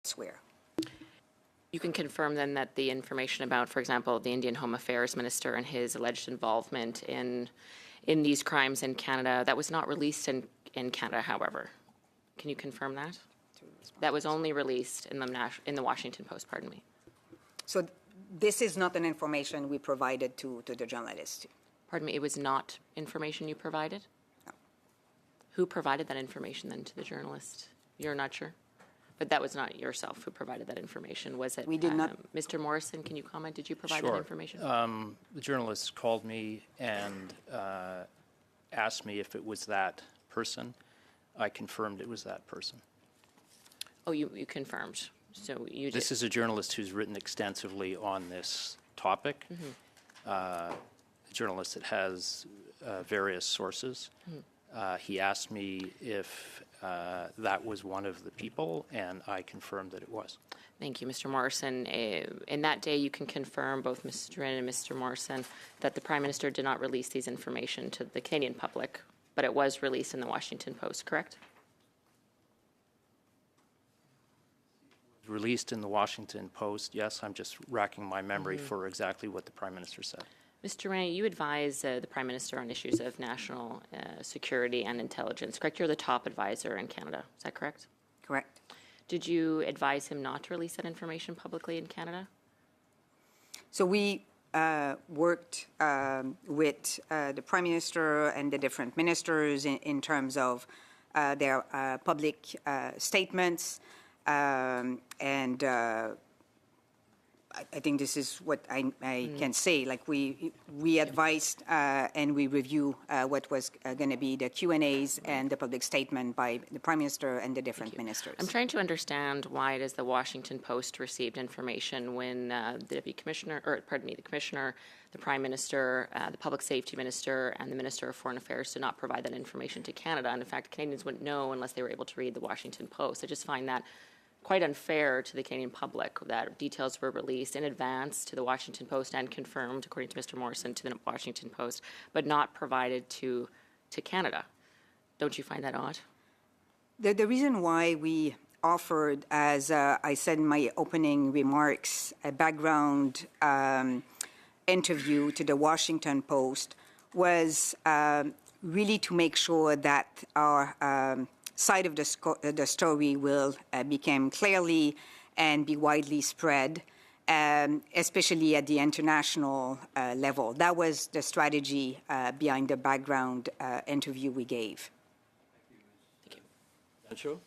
elsewhere. You can confirm then that the information about, for example, the Indian Home Affairs Minister and his alleged involvement in these crimes in Canada, that was not released in Canada, however. Can you confirm that? That was only released in the Washington Post, pardon me. So this is not an information we provided to the journalist. Pardon me, it was not information you provided? No. Who provided that information then to the journalist? You're not sure? But that was not yourself who provided that information, was it? We did not. Mr. Morrison, can you comment? Did you provide Sure. that information? The journalist called me and asked me if it was that person. I confirmed it was that person. Oh, you confirmed. So you This is a journalist who's written extensively on this topic. A journalist that has various sources. He asked me if that was one of the people, and I confirmed that it was. Thank you, Mr. Morrison. In that day, you can confirm, both Mr. Drin and Mr. Morrison, that the Prime Minister did not release these information to the Canadian public, but it was released in the Washington Post, correct? Released in the Washington Post, yes. I'm just racking my memory for exactly what the Prime Minister said. Mr. Rene, you advise the Prime Minister on issues of national security and intelligence, correct? You're the top advisor in Canada, is that correct? Correct. Did you advise him not to release that information publicly in Canada? So we worked with the Prime Minister and the different ministers in terms of their public statements, and I think this is what I can say. Like we advised and we review what was going to be the Q&As and the public statement by the Prime Minister and the different ministers. I'm trying to understand why it is the Washington Post received information when the Deputy Commissioner, or pardon me, the Commissioner, the Prime Minister, the Public Safety Minister, and the Minister of Foreign Affairs did not provide that information to Canada. And in fact, Canadians wouldn't know unless they were able to read the Washington Post. I just find that quite unfair to the Canadian public that details were released in advance to the Washington Post and confirmed, according to Mr. Morrison, to the Washington Post, but not provided to Canada. Don't you find that odd? The reason why we offered, as I said in my opening remarks, a background interview to the Washington Post was really to make sure that our side of the story will become clearly and be widely spread, especially at the international level. That was the strategy behind the background interview we gave. Thank you.